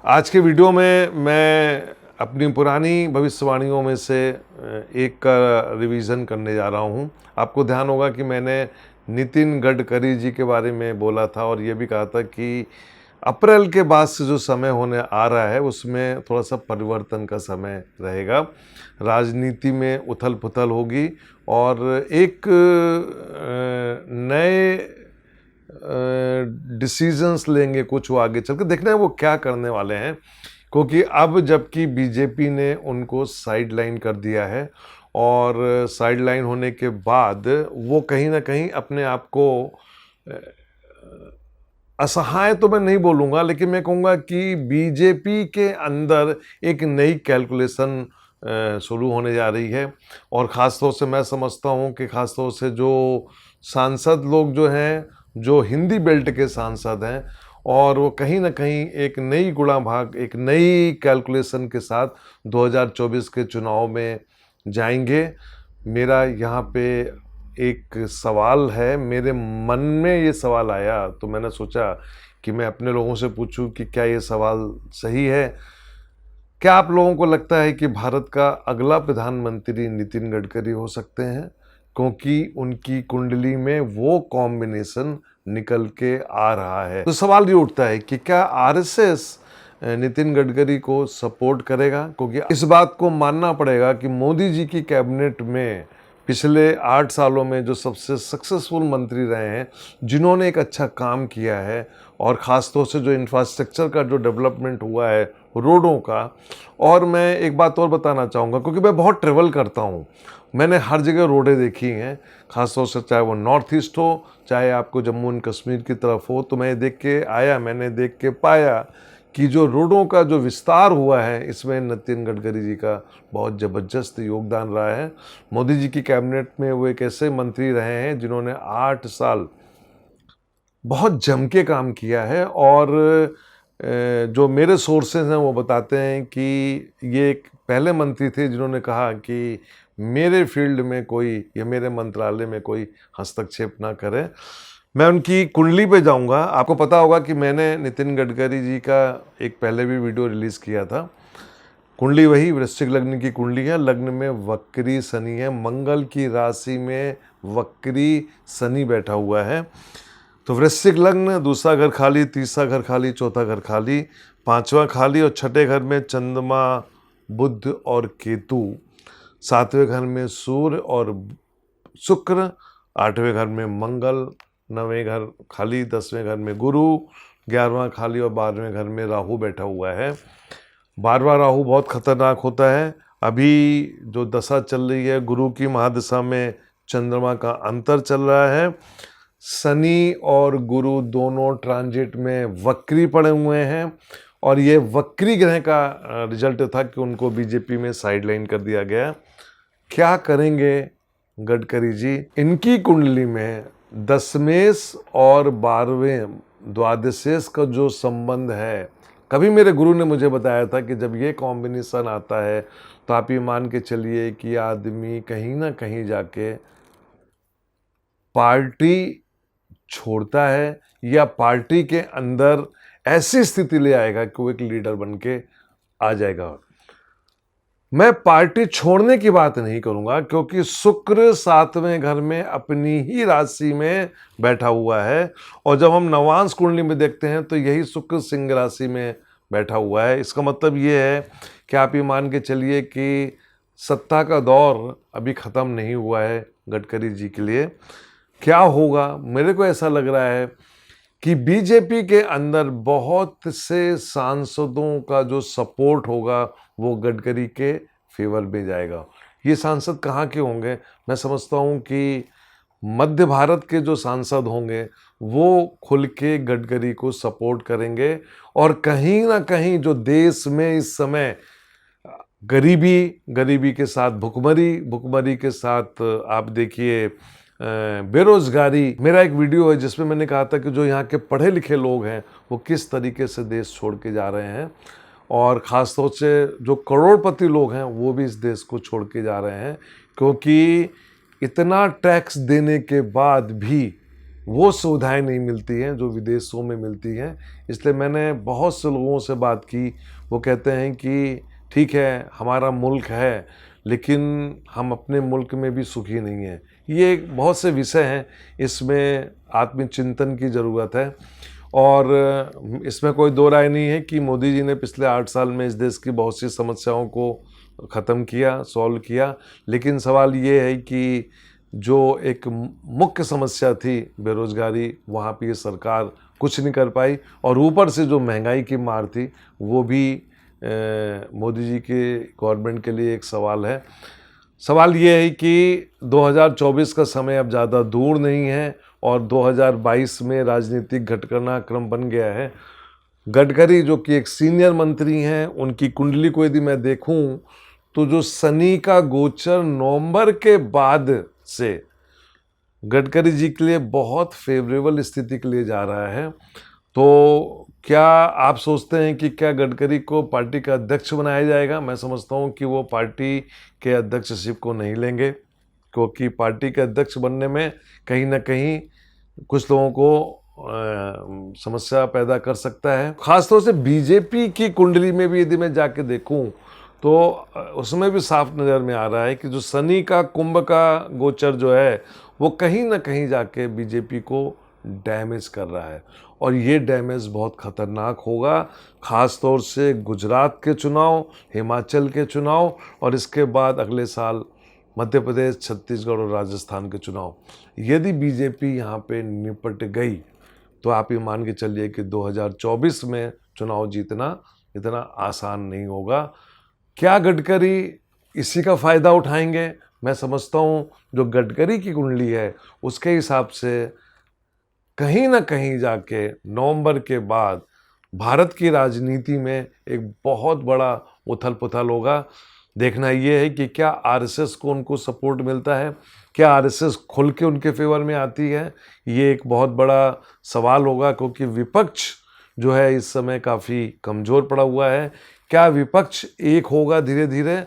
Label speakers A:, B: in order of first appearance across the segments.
A: आज के वीडियो में मैं अपनी पुरानी भविष्यवाणियों में से एक का रिवीजन करने जा रहा हूं। आपको ध्यान होगा कि मैंने नितिन गडकरी जी के बारे में बोला था और ये भी कहा था कि अप्रैल के बाद से जो समय होने आ रहा है उसमें थोड़ा सा परिवर्तन का समय रहेगा। राजनीति में उथल पुथल होगी और एक नए डिसीजंस लेंगे कुछ वो आगे चल के। देखना है वो क्या करने वाले हैं, क्योंकि अब जबकि बीजेपी ने उनको साइड लाइन कर दिया है और साइड लाइन होने के बाद वो कहीं ना कहीं अपने आप को असहाय तो मैं नहीं बोलूँगा, लेकिन मैं कहूँगा कि बीजेपी के अंदर एक नई कैलकुलेशन शुरू होने जा रही है। और ख़ास तौर से मैं समझता हूँ कि ख़ास तौर से जो सांसद लोग जो हैं, जो हिंदी बेल्ट के सांसद हैं, और वो कहीं ना कहीं एक नई गुणा भाग, एक नई कैलकुलेशन के साथ 2024 के चुनाव में जाएंगे। मेरा यहाँ पे एक सवाल है, मेरे मन में ये सवाल आया तो मैंने सोचा कि मैं अपने लोगों से पूछूं कि क्या ये सवाल सही है। क्या आप लोगों को लगता है कि भारत का अगला प्रधानमंत्री नितिन गडकरी हो सकते हैं? क्योंकि उनकी कुंडली में वो कॉम्बिनेशन निकल के आ रहा है। तो सवाल ये उठता है कि क्या आरएसएस नितिन गडकरी को सपोर्ट करेगा? क्योंकि इस बात को मानना पड़ेगा कि मोदी जी की कैबिनेट में पिछले 8 सालों में जो सबसे सक्सेसफुल मंत्री रहे हैं, जिन्होंने एक अच्छा काम किया है, और ख़ास तौर से जो इंफ्रास्ट्रक्चर का जो डेवलपमेंट हुआ है, रोडों का। और मैं एक बात और बताना चाहूँगा, क्योंकि मैं बहुत ट्रेवल करता हूँ, मैंने हर जगह रोडें देखी हैं, ख़ास तौर से चाहे वो नॉर्थ ईस्ट हो, चाहे आपको जम्मू एंड कश्मीर की तरफ हो। तो मैं देख के आया, मैंने देख के पाया कि जो रोडों का जो विस्तार हुआ है, इसमें नितिन गडकरी जी का बहुत ज़बरदस्त योगदान रहा है। मोदी जी की कैबिनेट में वो एक ऐसे मंत्री रहे हैं जिन्होंने 8 साल बहुत जम के काम किया है। और जो मेरे सोर्सेज हैं वो बताते हैं कि ये एक पहले मंत्री थे जिन्होंने कहा कि मेरे फील्ड में कोई या मेरे मंत्रालय में कोई हस्तक्षेप ना करे। मैं उनकी कुंडली पे जाऊंगा। आपको पता होगा कि मैंने नितिन गडकरी जी का एक पहले भी वीडियो रिलीज़ किया था। कुंडली वही वृश्चिक लग्न की कुंडली है। लग्न में वक्री शनि है, मंगल की राशि में वक्री शनि बैठा हुआ है। तो वृश्चिक लग्न, दूसरा घर खाली, तीसरा घर खाली, चौथा घर खाली, पांचवा खाली, और छठे घर में चंद्रमा, बुध और केतु, सातवें घर में सूर्य और शुक्र, आठवें घर में मंगल, नवें घर खाली, 10वें घर में गुरु, 11वां खाली और 12वें घर में राहु बैठा हुआ है। 12वां राहु बहुत खतरनाक होता है। अभी जो दशा चल रही है, गुरु की महादशा में चंद्रमा का अंतर चल रहा है। शनि और गुरु दोनों ट्रांजिट में वक्री पड़े हुए हैं, और ये वक्री ग्रह का रिजल्ट था कि उनको बीजेपी में साइडलाइन कर दिया गया। क्या करेंगे गडकरी जी? इनकी कुंडली में दशमेश और 12वें द्वादशेश का जो संबंध है, कभी मेरे गुरु ने मुझे बताया था कि जब ये कॉम्बिनेशन आता है तो आप ये मान के चलिए कि आदमी कहीं ना कहीं जाके पार्टी छोड़ता है, या पार्टी के अंदर ऐसी स्थिति ले आएगा कि वो एक लीडर बन के आ जाएगा। मैं पार्टी छोड़ने की बात नहीं करूंगा, क्योंकि शुक्र 7वें घर में अपनी ही राशि में बैठा हुआ है, और जब हम नवांश कुंडली में देखते हैं तो यही शुक्र सिंह राशि में बैठा हुआ है। इसका मतलब ये है कि आप ये मान के चलिए कि सत्ता का दौर अभी ख़त्म नहीं हुआ है गडकरी जी के लिए। क्या होगा? मेरे को ऐसा लग रहा है कि बीजेपी के अंदर बहुत से सांसदों का जो सपोर्ट होगा वो गडकरी के फेवर में जाएगा। ये सांसद कहाँ के होंगे? मैं समझता हूँ कि मध्य भारत के जो सांसद होंगे वो खुल के गडकरी को सपोर्ट करेंगे। और कहीं ना कहीं जो देश में इस समय गरीबी के साथ भुखमरी के साथ आप देखिए बेरोजगारी। मेरा एक वीडियो है जिसमें मैंने कहा था कि जो यहाँ के पढ़े लिखे लोग हैं वो किस तरीके से देश छोड़ के जा रहे हैं, और ख़ास तौर से जो करोड़पति लोग हैं वो भी इस देश को छोड़ के जा रहे हैं, क्योंकि इतना टैक्स देने के बाद भी वो सुविधाएं नहीं मिलती हैं जो विदेशों में मिलती हैं। इसलिए मैंने बहुत से लोगों से बात की, वो कहते हैं कि ठीक है हमारा मुल्क है, लेकिन हम अपने मुल्क में भी सुखी नहीं हैं। ये बहुत से विषय हैं, इसमें आत्मचिंतन की ज़रूरत है। और इसमें कोई दो राय नहीं है कि मोदी जी ने पिछले 8 साल में इस देश की बहुत सी समस्याओं को ख़त्म किया, सॉल्व किया। लेकिन सवाल ये है कि जो एक मुख्य समस्या थी बेरोज़गारी, वहाँ पे ये सरकार कुछ नहीं कर पाई। और ऊपर से जो महंगाई की मार थी वो भी मोदी जी के गवर्नमेंट के लिए एक सवाल है। सवाल ये है कि 2024 का समय अब ज़्यादा दूर नहीं है और 2022 में राजनीतिक घटनाक्रम बन गया है। गडकरी जो कि एक सीनियर मंत्री हैं, उनकी कुंडली को यदि मैं देखूं तो जो शनि का गोचर नवंबर के बाद से गडकरी जी के लिए बहुत फेवरेबल स्थिति के लिए जा रहा है। तो क्या आप सोचते हैं कि क्या गडकरी को पार्टी का अध्यक्ष बनाया जाएगा? मैं समझता हूं कि वो पार्टी के अध्यक्षशिप को नहीं लेंगे, क्योंकि पार्टी के अध्यक्ष बनने में कहीं ना कहीं कुछ लोगों को समस्या पैदा कर सकता है। खासतौर से बीजेपी की कुंडली में भी यदि मैं जाके देखूं तो उसमें भी साफ नज़र में आ रहा है कि जो शनि का कुंभ का गोचर जो है वो कहीं ना कहीं जाके बीजेपी को डैमेज कर रहा है। और ये डैमेज बहुत ख़तरनाक होगा, ख़ास तौर से गुजरात के चुनाव, हिमाचल के चुनाव और इसके बाद अगले साल मध्य प्रदेश, छत्तीसगढ़ और राजस्थान के चुनाव। यदि बीजेपी यहाँ पे निपट गई तो आप ये मान के चलिए कि 2024 में चुनाव जीतना इतना आसान नहीं होगा। क्या गडकरी इसी का फ़ायदा उठाएंगे? मैं समझता हूँ जो गडकरी की कुंडली है उसके हिसाब से कहीं ना कहीं जाके नवंबर के बाद भारत की राजनीति में एक बहुत बड़ा उथल पुथल होगा। देखना ये है कि क्या आरएसएस को उनको सपोर्ट मिलता है, क्या आरएसएस खुल के उनके फेवर में आती है, ये एक बहुत बड़ा सवाल होगा। क्योंकि विपक्ष जो है इस समय काफ़ी कमज़ोर पड़ा हुआ है। क्या विपक्ष एक होगा धीरे धीरे?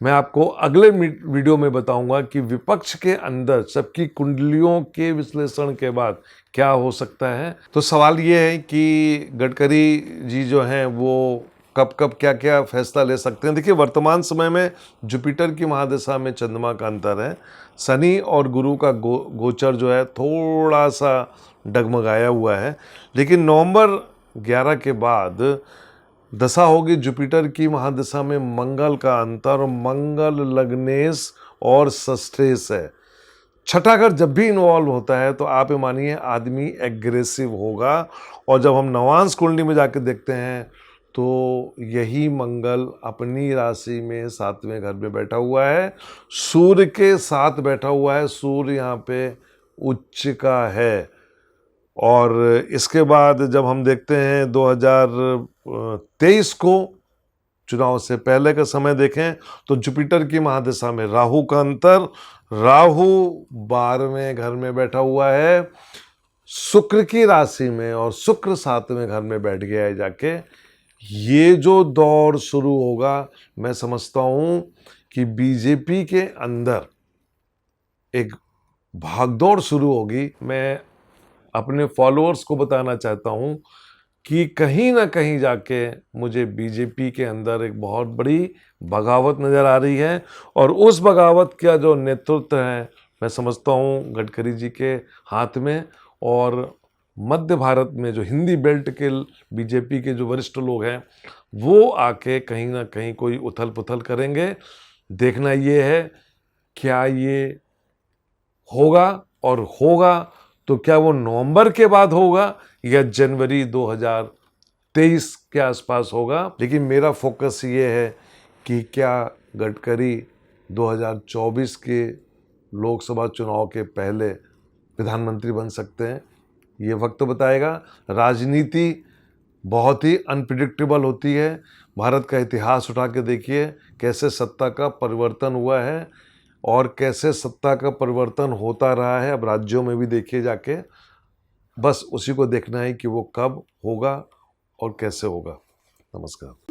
A: मैं आपको अगले वीडियो में बताऊंगा कि विपक्ष के अंदर सबकी कुंडलियों के विश्लेषण के बाद क्या हो सकता है। तो सवाल ये है कि गडकरी जी जो हैं वो कब कब क्या क्या फैसला ले सकते हैं। देखिए वर्तमान समय में जुपिटर की महादशा में चंद्रमा का अंतर है, शनि और गुरु का गोचर जो है थोड़ा सा डगमगाया हुआ है। लेकिन नवंबर 11 के बाद दशा होगी जुपिटर की महादशा में मंगल का अंतर, और मंगल लग्नेश और षष्ठेश है। छठा घर जब भी इन्वॉल्व होता है तो आप ये मानिए आदमी एग्रेसिव होगा। और जब हम नवांश कुंडली में जाके देखते हैं तो यही मंगल अपनी राशि में 7वें घर में बैठा हुआ है, सूर्य के साथ बैठा हुआ है। सूर्य यहाँ पे उच्च का है। और इसके बाद जब हम देखते हैं 2023 को चुनाव से पहले का समय देखें तो जुपिटर की महादशा में राहु का अंतर, राहु 12वें घर में बैठा हुआ है शुक्र की राशि में, और शुक्र 7वें घर में बैठ गया है जाके। ये जो दौर शुरू होगा मैं समझता हूं कि बीजेपी के अंदर एक भागदौड़ शुरू होगी। मैं अपने फॉलोअर्स को बताना चाहता हूं कि कहीं ना कहीं जाके मुझे बीजेपी के अंदर एक बहुत बड़ी बगावत नज़र आ रही है। और उस बगावत का जो नेतृत्व है मैं समझता हूँ गडकरी जी के हाथ में। और मध्य भारत में जो हिंदी बेल्ट के बीजेपी के जो वरिष्ठ लोग हैं वो आके कहीं ना कहीं कोई उथल पुथल करेंगे। देखना ये है क्या ये होगा, और होगा तो क्या वो नवंबर के बाद होगा या जनवरी 2023 के आसपास होगा। लेकिन मेरा फोकस ये है कि क्या गडकरी 2024 के लोकसभा चुनाव के पहले प्रधानमंत्री बन सकते हैं, ये वक्त बताएगा। राजनीति बहुत ही अनप्रिडिक्टेबल होती है। भारत का इतिहास उठा के देखिए कैसे सत्ता का परिवर्तन हुआ है और कैसे सत्ता का परिवर्तन होता रहा है। अब राज्यों में भी देखिए जाके, बस उसी को देखना है कि वो कब होगा और कैसे होगा। नमस्कार।